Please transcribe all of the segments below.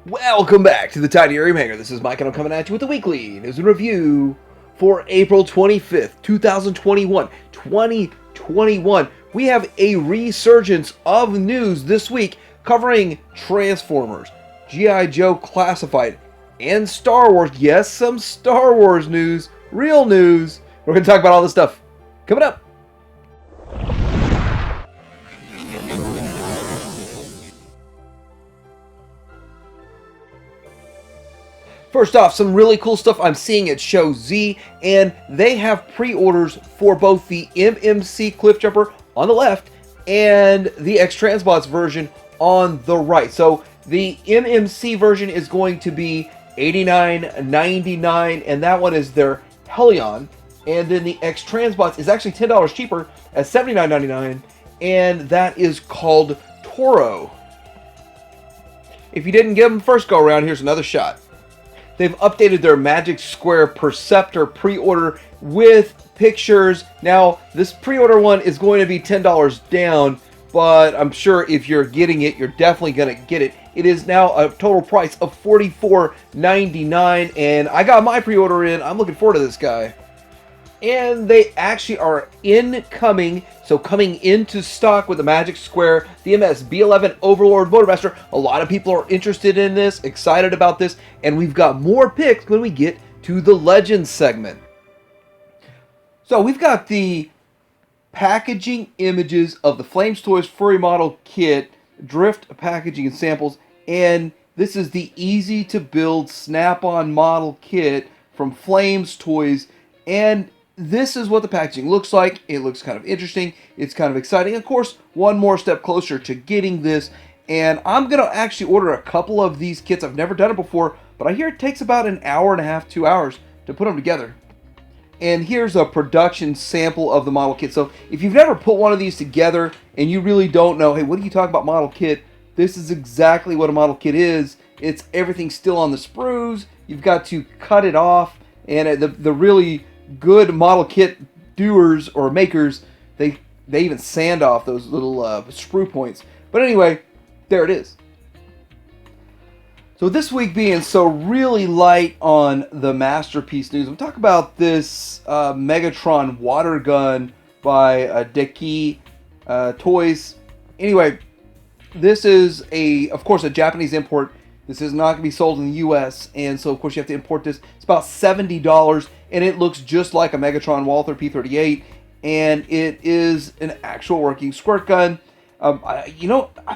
Welcome back to the Tiny Area Hanger. This is Mike and I'm coming at you with the weekly news and review for April 25th, 2021. 2021. We have a resurgence of news this week covering Transformers, G.I. Joe Classified, and Star Wars. Yes, some Star Wars news, real news. We're going to talk about all this stuff coming up. First off, some really cool stuff I'm seeing at Show Z, and they have pre-orders for both the MMC Cliffjumper on the left and the X-Transbots version on the right. So the MMC version is going to be $89.99, and that one is their Helion. And then the X-Transbots is actually $10 cheaper at $79.99, and that is called Toro. If you didn't get them first go around, here's another shot. They've updated their Magic Square Perceptor pre-order with pictures. Now, this pre-order one is going to be $10 down, but I'm sure if you're getting it, you're definitely going to get it. It is now a total price of $44.99, and I got my pre-order in. I'm looking forward to this guy. And they actually are incoming, so coming into stock with the Magic Square DMS B11 Overlord Motormaster. A lot of people are interested in this, excited about this, and we've got more picks when we get to the Legends segment. So we've got the packaging images of the Flames Toys Furry Model Kit, drift packaging and samples, and this is the easy to build snap-on model kit from Flames Toys, and this is what the packaging looks like. It looks kind of interesting. It's kind of exciting. Of course, one more step closer to getting this. And I'm going to actually order a couple of these kits. I've never done it before, but I hear it takes about an hour and a half, 2 hours to put them together. And here's a production sample of the model kit. So if you've never put one of these together and you really don't know, hey, what are you talking about model kit? This is exactly what a model kit is. It's everything still on the sprues. You've got to cut it off. And the really good model kit doers or makers, they even sand off those little sprue points. But anyway, there it is. So this week being so really light on the Masterpiece news, we'll talk about this Megatron water gun by Dekey Toys. Anyway, this is of course a Japanese import. This is not going to be sold in the U.S., and so of course you have to import this. It's about $70, and it looks just like a Megatron Walther P38, and it is an actual working squirt gun. I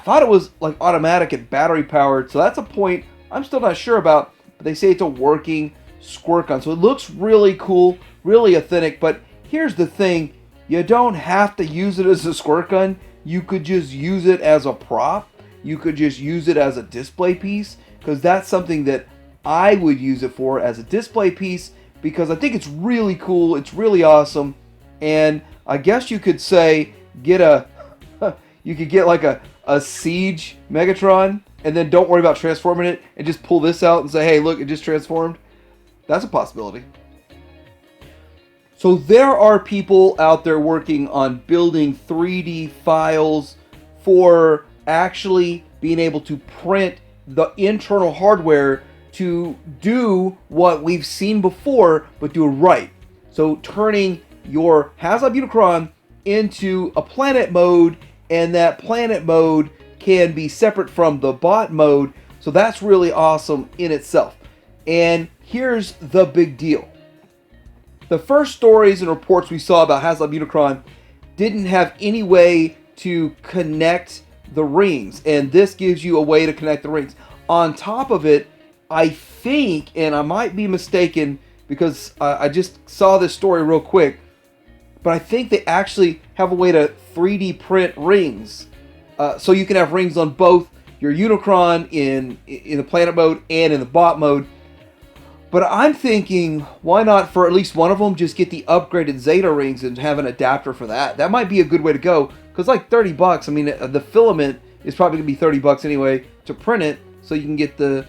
thought it was like automatic and battery powered, so that's a point I'm still not sure about, but they say it's a working squirt gun. So it looks really cool, really authentic, but here's the thing. You don't have to use it as a squirt gun. You could just use it as a prop. You could just use it as a display piece, because that's something that I would use it for, as a display piece, because I think it's really cool, it's really awesome, and I guess you could say you could get like a Siege Megatron, and then don't worry about transforming it, and just pull this out and say, hey, look, it just transformed. That's a possibility. So there are people out there working on building 3D files for actually being able to print the internal hardware to do what we've seen before, but do it right. So turning your HasLab Unicron into a planet mode, and that planet mode can be separate from the bot mode. So that's really awesome in itself. And here's the big deal. The first stories and reports we saw about HasLab Unicron didn't have any way to connect the rings, and this gives you a way to connect the rings. On top of it, I think, and I might be mistaken because I just saw this story real quick, but I think they actually have a way to 3D print rings. So you can have rings on both your Unicron in the planet mode and in the bot mode. But I'm thinking, why not for at least one of them just get the upgraded Zeta rings and have an adapter for that? That might be a good way to go, because like $30, I mean, the filament is probably going to be $30 anyway to print it, so you can get the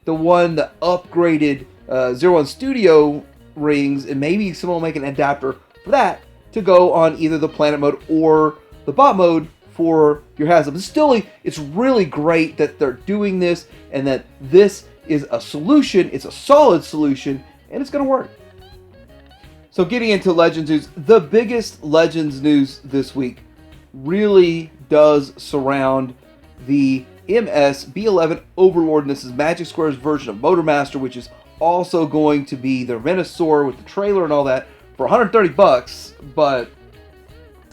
upgraded 01 Studio rings, and maybe someone will make an adapter for that to go on either the planet mode or the bot mode for your Haslam. It's really great that they're doing this and that this is a solution. It's a solid solution, and it's going to work. So getting into Legends news, the biggest Legends news this week really does surround the MS B11 Overlord, and this is Magic Square's version of Motormaster, which is also going to be their Venusaur with the trailer and all that for $130, but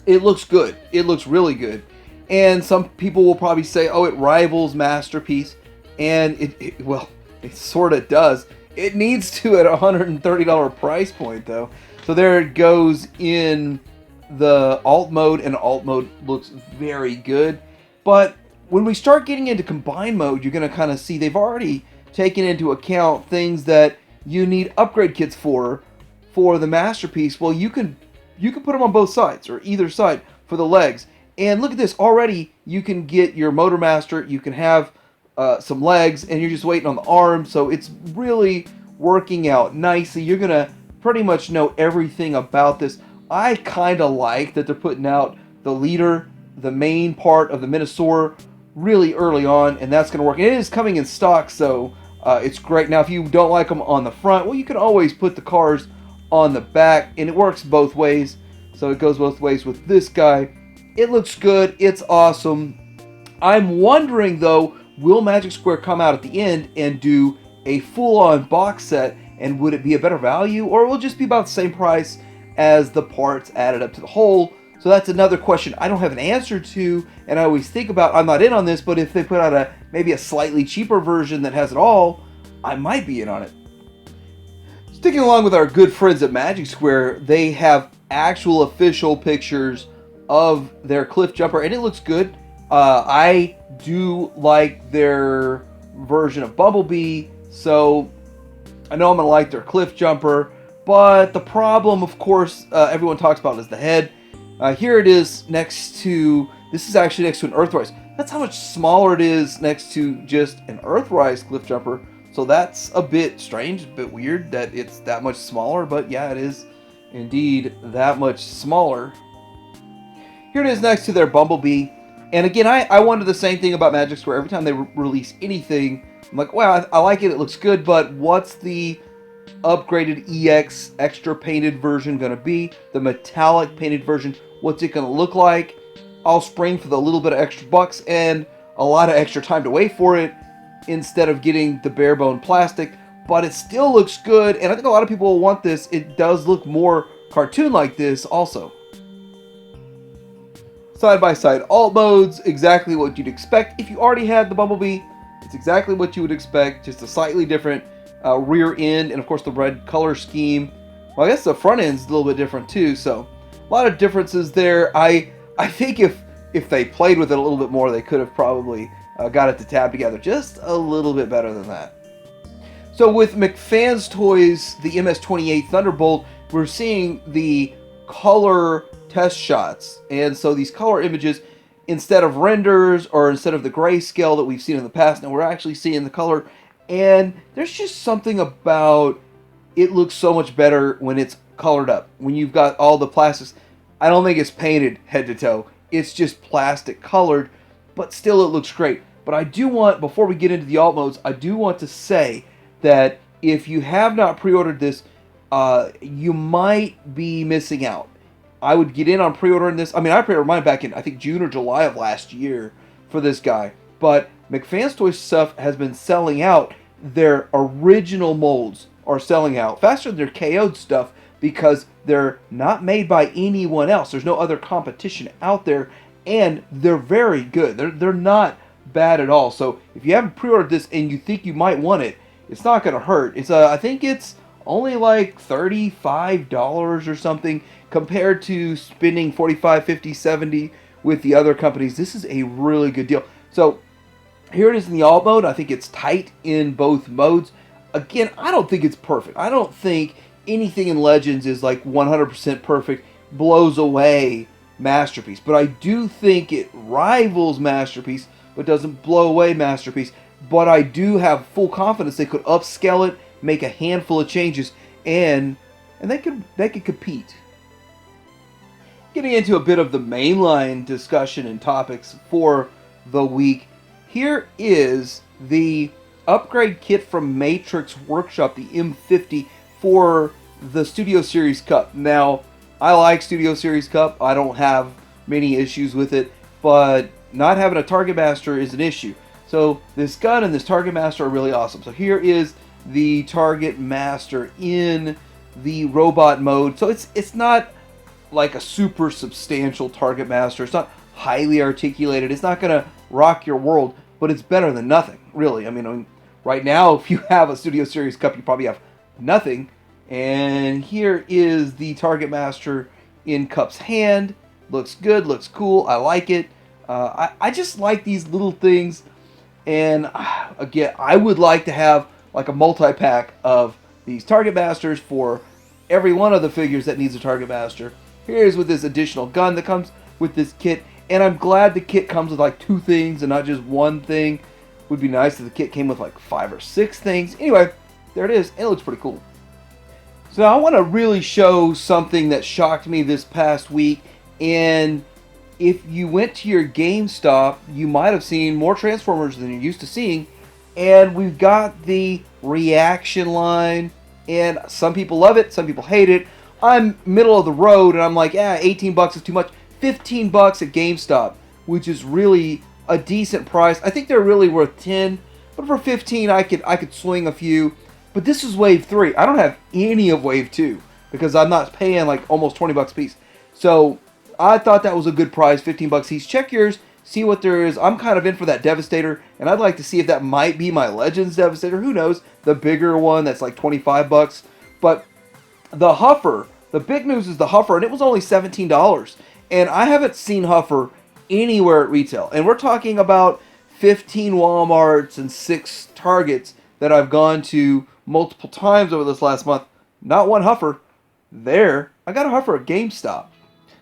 it looks good. It looks really good. And some people will probably say, oh, it rivals Masterpiece, and it sort of does. It needs to at a $130 price point, though. So there it goes in the alt mode, and alt mode looks very good. But when we start getting into combined mode, you're going to kind of see they've already taken into account things that you need upgrade kits for the Masterpiece. Well, you can put them on both sides, or either side, for the legs. And look at this, already you can get your Motormaster, you can have some legs, and you're just waiting on the arms, so it's really working out nicely. You're going to pretty much know everything about this. I kind of like that they're putting out the leader, the main part of the Venusaur, really early on, and that's going to work. And it is coming in stock, so it's great. Now, if you don't like them on the front, well, you can always put the cars on the back, and it works both ways. So it goes both ways with this guy. It looks good. It's awesome. I'm wondering, though, will Magic Square come out at the end and do a full-on box set, and would it be a better value, or will it just be about the same price as the parts added up to the whole? So that's another question I don't have an answer to, and I always think about, I'm not in on this, but if they put out maybe a slightly cheaper version that has it all, I might be in on it. Sticking along with our good friends at Magic Square, they have actual official pictures of their Cliffjumper, and it looks good. I do like their version of Bumblebee, so I know I'm going to like their Cliffjumper, but the problem, of course, everyone talks about is the head. Here it is this is actually next to an Earthrise. That's how much smaller it is next to just an Earthrise Cliffjumper. So that's a bit strange, a bit weird that it's that much smaller, but yeah, it is indeed that much smaller. Here it is next to their Bumblebee. And again, I wonder the same thing about Magic Square. Every time they release anything, I'm like, wow, I like it, it looks good, but what's the upgraded EX extra painted version going to be? The metallic painted version, what's it going to look like? I'll spring for the little bit of extra bucks and a lot of extra time to wait for it instead of getting the bare bone plastic, but it still looks good, and I think a lot of people will want this. It does look more cartoon like this also. Side by side alt modes, exactly what you'd expect. If you already had the Bumblebee, it's exactly what you would expect, just a slightly different rear end, and of course the red color scheme. Well, I guess the front end's a little bit different too, so a lot of differences there. I think if they played with it a little bit more, they could have probably got it to tab together just a little bit better than that. So with McFan's Toys, the MS-28 Thunderbolt, we're seeing the color test shots, and so these color images, instead of renders or instead of the grayscale that we've seen in the past, now we're actually seeing the color, and there's just something about it looks so much better when it's colored up. When you've got all the plastics, I don't think it's painted head to toe. It's just plastic colored, but still it looks great. But I do want, before we get into the alt modes, I do want to say that if you have not pre-ordered this, you might be missing out. I would get in on pre-ordering this. I mean, I pre-ordered mine back in, I think, June or July of last year for this guy. But McFan's Toys stuff has been selling out. Their original molds are selling out faster than their KO'd stuff because they're not made by anyone else. There's no other competition out there, and they're very good. They're not bad at all. So if you haven't pre-ordered this and you think you might want it, it's not going to hurt. It's I think it's only like $35 or something compared to spending $45, $50, $70 with the other companies. This is a really good deal. So here it is in the alt mode. I think it's tight in both modes. Again, I don't think it's perfect. I don't think anything in Legends is like 100% perfect, blows away Masterpiece. But I do think it rivals Masterpiece, but doesn't blow away Masterpiece. But I do have full confidence they could upscale it, make a handful of changes, and they could compete. getting into a bit of the mainline discussion and topics for the week, here is the upgrade kit from Matrix Workshop, the M50 for the Studio Series Cup. Now, I like Studio Series Cup. I don't have many issues with it, but not having a Target Master is an issue. So this gun and this Target Master are really awesome. So here is the Target Master in the robot mode. So it's not like a super substantial Target Master. It's not highly articulated. It's not going to rock your world, but it's better than nothing, really. I mean, right now, if you have a Studio Series Cup, you probably have nothing. And here is the Target Master in Cup's hand. Looks good, looks cool. I like it. I just like these little things. And again, I would like to have like a multi-pack of these Target Masters for every one of the figures that needs a Target Master. Here's with this additional gun that comes with this kit. And I'm glad the kit comes with like 2 things and not just 1 thing. Would be nice if the kit came with like 5 or 6 things. Anyway, there it is. And it looks pretty cool. So now I want to really show something that shocked me this past week. And if you went to your GameStop, you might have seen more Transformers than you're used to seeing. And we've got the reaction line. And some people love it, some people hate it. I'm middle of the road and I'm like, 18 bucks is too much. 15 bucks at GameStop, which is really a decent price. I think they're really worth 10, but for 15 I could swing a few. But this is Wave 3. I don't have any of Wave 2 because I'm not paying like almost 20 bucks a piece. So I thought that was a good price, 15 bucks each. Check yours, see what there is. I'm kind of in for that Devastator, and I'd like to see if that might be my Legends Devastator. Who knows? The bigger one that's like 25 bucks. But the Huffer, the big news is the Huffer, and it was only $17. And I haven't seen Huffer anywhere at retail. And we're talking about 15 Walmarts and 6 Targets that I've gone to multiple times over this last month. Not one Huffer there. I got a Huffer at GameStop.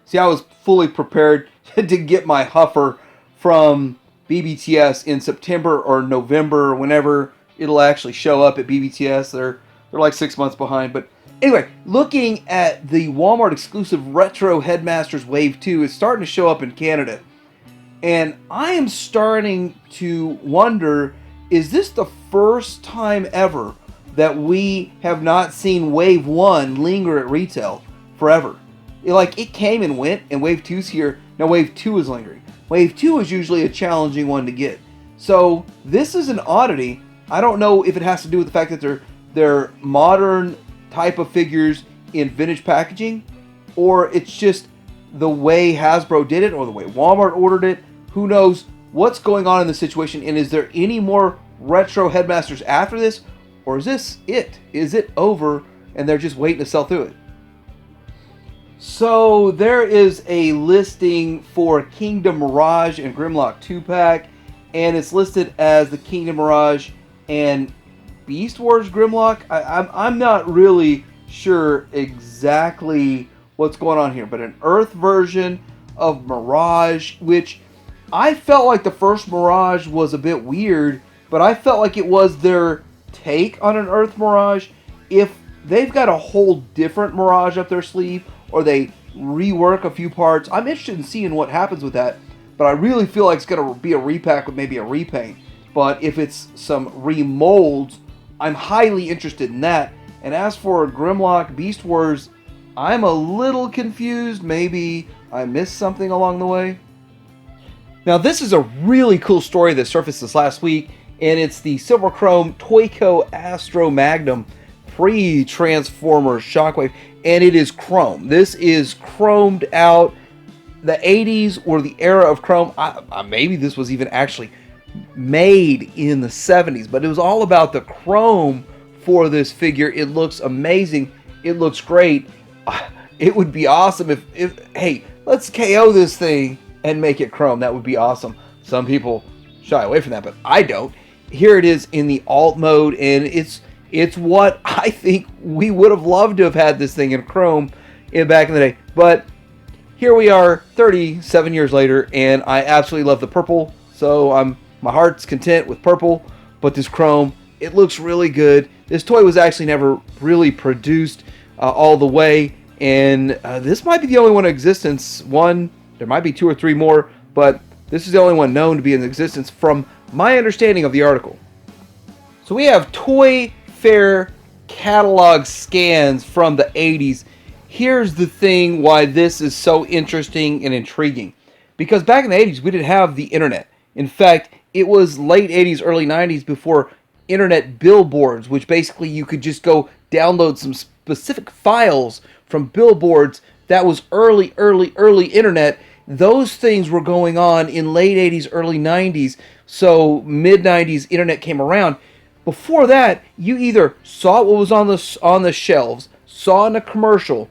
See, I was fully prepared to get my Huffer from BBTS in September or November, whenever it'll actually show up at BBTS. They're like 6 months behind. But anyway, looking at the Walmart exclusive Retro Headmasters Wave 2 is starting to show up in Canada. And I am starting to wonder, is this the first time ever that we have not seen Wave 1 linger at retail forever? It came and went, and Wave 2's here. Now Wave 2 is lingering. Wave 2 is usually a challenging one to get. So this is an oddity. I don't know if it has to do with the fact that they're modern type of figures in vintage packaging, or it's just the way Hasbro did it, or the way Walmart ordered it. Who knows what's going on in the situation, and is there any more Retro Headmasters after this, or is this it? Is it over, and they're just waiting to sell through it? So there is a listing for Kingdom Mirage and Grimlock 2-pack, and it's listed as the Kingdom Mirage and Beast Wars Grimlock. I'm not really sure exactly what's going on here, but an Earth version of Mirage, which I felt like the first Mirage was a bit weird, but I felt like it was their take on an Earth Mirage. If they've got a whole different Mirage up their sleeve, or they rework a few parts, I'm interested in seeing what happens with that. But I really feel like it's going to be a repack with maybe a repaint. But if it's some remolds, I'm highly interested in that. And as for Grimlock Beast Wars, I'm a little confused. Maybe I missed something along the way. Now this is a really cool story that surfaced this last week, and it's the Silver Chrome Toyco Astro Magnum pre-Transformers Shockwave, and it is chrome. This is chromed out. The 80s were the era of chrome. Maybe this was even actually made in the 70s, but it was all about the chrome for this figure. It looks amazing. It looks great. It would be awesome if hey, let's KO this thing and make it chrome. That would be awesome. Some people shy away from that, but I don't. Here it is in the alt mode, and it's what I think we would have loved to have had this thing in chrome back in the day. But here we are 37 years later, and I absolutely love the purple. So my heart's content with purple, but this chrome, it looks really good. This toy was actually never really produced all the way, And this might be the only one in existence. One, there might be 2 or 3 more, but this is the only one known to be in existence from my understanding of the article. So we have Toy Fair catalog scans from the 80s. Here's the thing why this is so interesting and intriguing. Because back in the 80s, we didn't have the internet. In fact, it was late 80s, early 90s before internet billboards, which basically you could just go download some specific files from billboards. That was early internet. Those things were going on in late 80s, early 90s. So mid 90s, internet came around. Before that, you either saw what was on the shelves, saw in a commercial.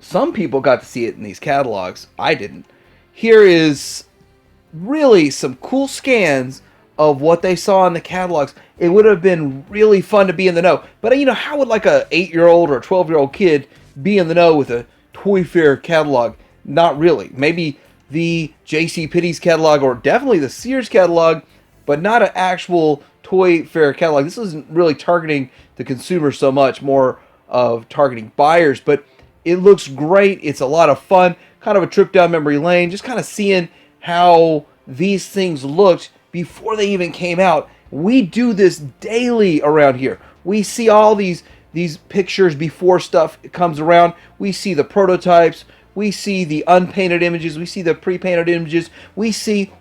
Some people got to see it in these catalogs. I didn't. Here is really some cool scans of what they saw in the catalogs. It would have been really fun to be in the know. But you know, how would like a 8-year-old or a 12-year-old kid be in the know with a Toy Fair catalog? Not really. Maybe the JCPenney's catalog or definitely the Sears catalog, but not an actual Toy Fair catalog. This isn't really targeting the consumer so much, more of targeting buyers, but it looks great. It's a lot of fun, kind of a trip down memory lane, just kind of seeing how these things looked before they even came out. We do this daily around here. We see all these pictures before stuff comes around. We see the prototypes, we see the unpainted images, we see the pre-painted images, we see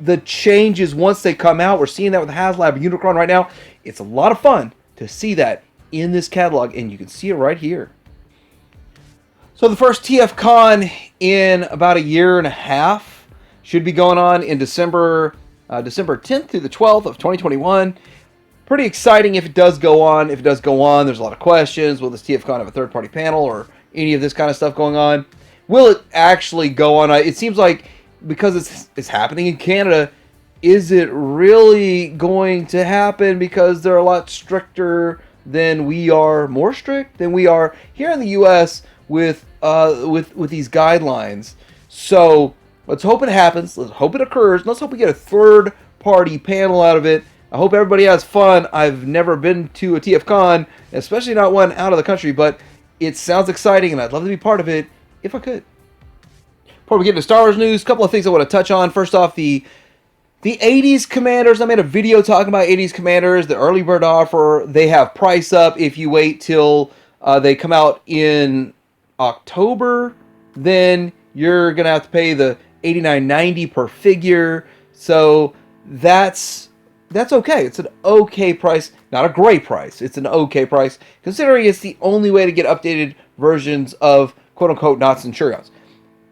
the changes once they come out. We're seeing that with the HasLab Unicron right now. It's a lot of fun to see that in this catalog, and you can see it right here. So the first TFCon in about a year and a half should be going on in December 10th through the 12th of 2021. Pretty exciting if it does go on. If it does go on, there's a lot of questions. Will this TFCon have a third-party panel or any of this kind of stuff going on? Will it actually go on? It seems like because it's happening in Canada, is it really going to happen because they're a lot stricter than we are, more strict than we are here in the U.S. with these guidelines? So let's hope it happens. Let's hope it occurs. Let's hope we get a third-party panel out of it. I hope everybody has fun. I've never been to a TFCon, especially not one out of the country, but it sounds exciting, and I'd love to be part of it if I could. Before we get into Star Wars news, a couple of things I want to touch on. First off, the 80s Commanders. I made a video talking about 80s Commanders, the early bird offer. They have price up. If you wait till they come out in October, then you're going to have to pay the $89.90 per figure. So that's okay. It's an okay price. Not a great price. It's an okay price, considering it's the only way to get updated versions of quote-unquote not Centurions.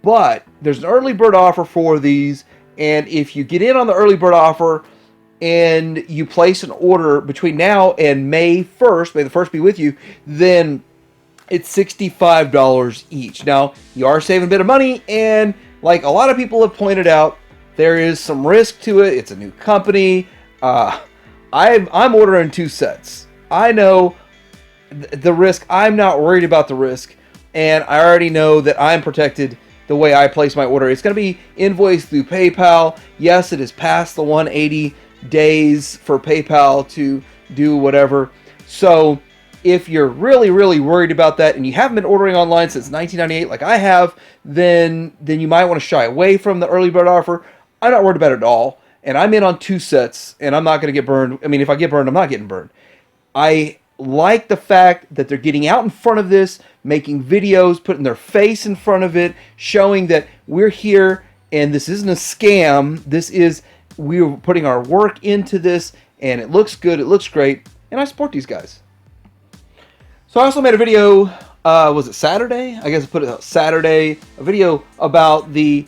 But there's an early bird offer for these, and if you get in on the early bird offer and you place an order between now and May 1st, may the 1st be with you, then it's $65 each. Now, you are saving a bit of money, and like a lot of people have pointed out, there is some risk to it. It's a new company. I'm ordering 2 sets. I know the risk. I'm not worried about the risk, and I already know that I'm protected the way I place my order. It's going to be invoiced through PayPal. Yes, it is past the 180 days for PayPal to do whatever. So if you're really, really worried about that and you haven't been ordering online since 1998 like I have, then you might want to shy away from the early bird offer. I'm not worried about it at all. And I'm in on 2 sets, and I'm not going to get burned. I mean, if I get burned, I'm not getting burned. I like the fact that they're getting out in front of this, making videos, putting their face in front of it, showing that we're here and this isn't a scam. We're putting our work into this, and it looks good, it looks great, and I support these guys. So I also made a video, was it Saturday? I guess I put it out Saturday, a video about the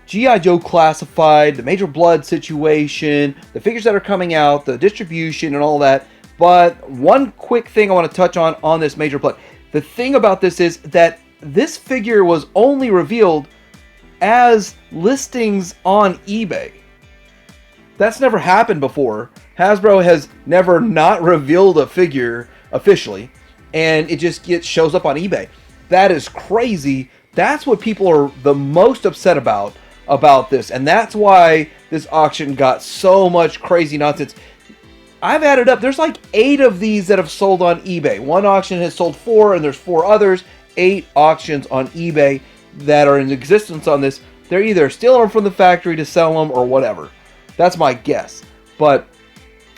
Gijoe Classified, the Major Blood situation, the figures that are coming out, the distribution, and all that. But one quick thing I want to touch on this Major Blood. The thing about this is that this figure was only revealed as listings on eBay. That's never happened before. Hasbro has never not revealed a figure officially, and it just shows up on eBay. That is crazy. That's what people are the most upset about this, and that's why this auction got so much crazy nonsense. I've added up, there's like 8 of these that have sold on eBay. One auction has sold 4, and there's 4 others. 8 auctions on eBay that are in existence on this. They're either stealing them from the factory to sell them or whatever. That's my guess. But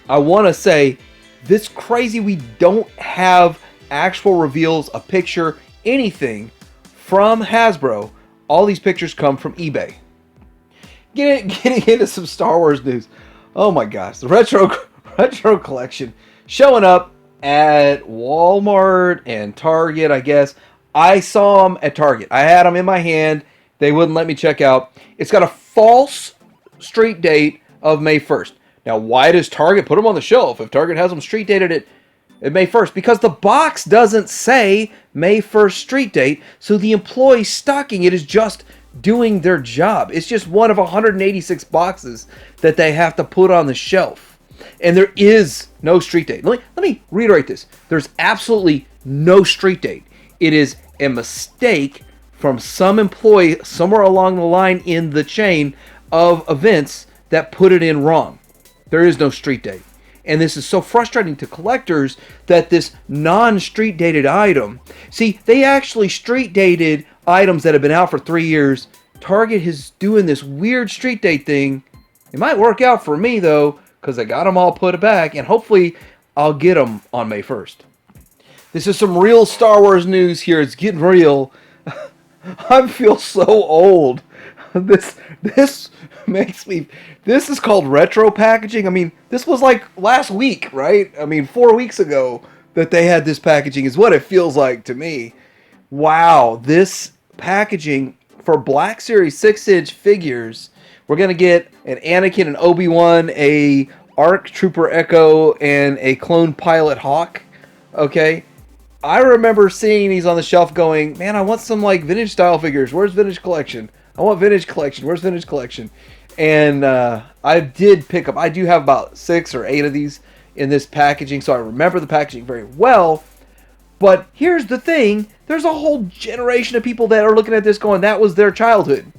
I want to say, this crazy we don't have actual reveals, a picture, anything from Hasbro. All these pictures come from eBay. Getting into some Star Wars news. Oh my gosh, the retro collection showing up at Walmart and Target, I guess. I saw them at Target. I had them in my hand. They wouldn't let me check out. It's got a false street date of May 1st. Now, why does Target put them on the shelf if Target has them street dated at May 1st? Because the box doesn't say May 1st street date, so the employee stocking it is just doing their job. It's just one of 186 boxes that they have to put on the shelf. And there is no street date. Let me reiterate this. There's absolutely no street date. It is a mistake from some employee somewhere along the line in the chain of events that put it in wrong. There is no street date. And this is so frustrating to collectors that this non-street dated item... See, they actually street dated items that have been out for 3 years. Target is doing this weird street date thing. It might work out for me, though, because I got them all put back, and hopefully I'll get them on May 1st. This is some real Star Wars news here. It's getting real. I feel so old. This makes me... This is called retro packaging. I mean, this was like last week, right? I mean, 4 weeks ago that they had this packaging is what it feels like to me. Wow, this packaging for Black Series 6-inch figures. We're going to get an Anakin and Obi-Wan, a ARC Trooper Echo, and a clone pilot Hawk. Okay? I remember seeing these on the shelf going, man, I want some like vintage style figures. Where's Vintage Collection? I want Vintage Collection. Where's Vintage Collection? And I did pick up, I do have about 6 or 8 of these in this packaging, so I remember the packaging very well. But here's the thing, there's a whole generation of people that are looking at this going, that was their childhood.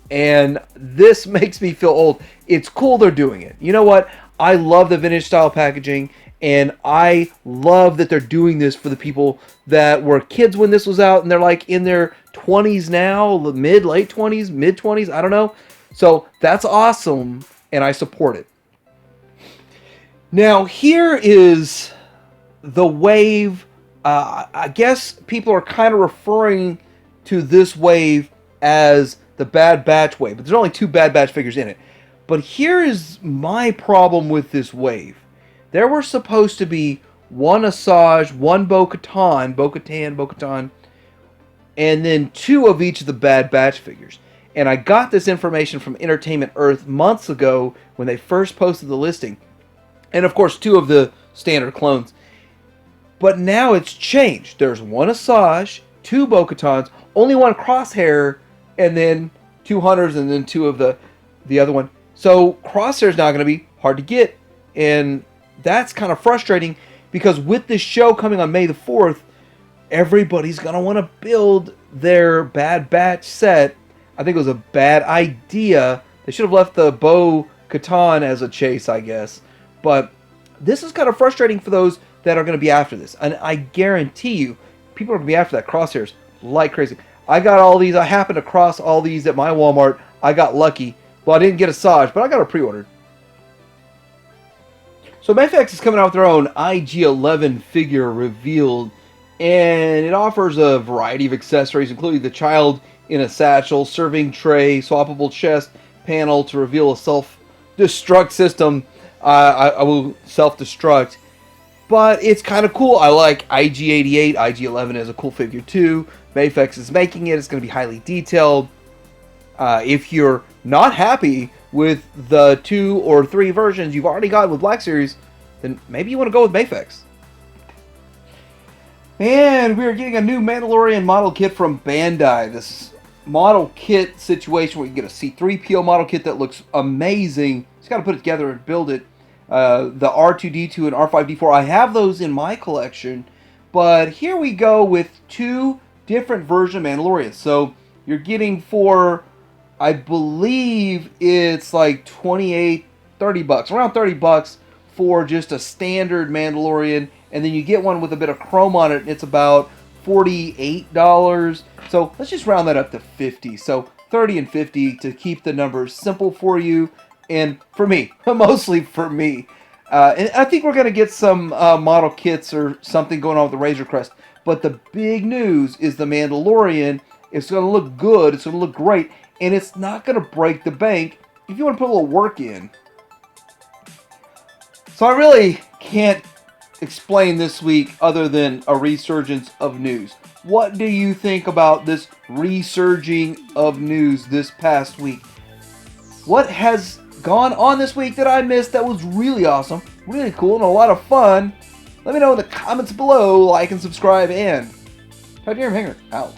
And this makes me feel old. It's cool they're doing it. You know what? I love the vintage style packaging, and I love that they're doing this for the people that were kids when this was out, and they're like in their 20s now, late 20s, mid 20s, I don't know. So that's awesome, and I support it. Now, here is the wave. I guess people are kind of referring to this wave as the Bad Batch wave, but there's only 2 Bad Batch figures in it. But here is my problem with this wave. There were supposed to be 1 Asajj, 1 Bo-Katan, and then 2 of each of the Bad Batch figures. And I got this information from Entertainment Earth months ago when they first posted the listing. And of course, 2 of the standard clones. But now it's changed. There's 1 Asajj, 2 Bo-Katans, only 1 Crosshair, and then 2 Hunters, and then 2 of the other one. So Crosshair's now going to be hard to get. And that's kind of frustrating because with this show coming on May the 4th, everybody's going to want to build their Bad Batch set. I think it was a bad idea. They should have left the Bo-Katan as a chase, I guess. But this is kind of frustrating for those that are going to be after this. And I guarantee you, people are going to be after that Crosshairs like crazy. I got all these. I happened to cross all these at my Walmart. I got lucky. Well, I didn't get a Asajj, but I got a pre-ordered. So Mayfix is coming out with their own IG-11 figure revealed. And it offers a variety of accessories, including the child in a satchel, serving tray, swappable chest panel to reveal a self-destruct system. I will self-destruct. But it's kind of cool. I like IG-88. IG-11 is a cool figure too. Mayfix is making it. It's going to be highly detailed. If you're not happy with the 2 or 3 versions you've already got with Black Series, then maybe you want to go with Mayfix. And we are getting a new Mandalorian model kit from Bandai. This model kit situation where you get a C-3PO model kit that looks amazing. Just got to put it together and build it. The R2-D2 and R5-D4, I have those in my collection. But here we go with 2 different versions of Mandalorian. So you're getting for, I believe it's like 28, 30 bucks. Around 30 bucks for just a standard Mandalorian. And then you get one with a bit of chrome on it, and it's about $48. So let's just round that up to 50. So 30 and 50 to keep the numbers simple for you and for me, mostly for me. And I think we're going to get some model kits or something going on with the Razor Crest. But the big news is the Mandalorian. It's going to look good. It's going to look great. And it's not going to break the bank if you want to put a little work in. So I really can't explain this week other than a resurgence of news. What do you think about this resurging of news this past week? What has gone on this week that I missed that was really awesome, really cool, and a lot of fun? Let me know in the comments below. Like and subscribe, and Titanium Hanger out.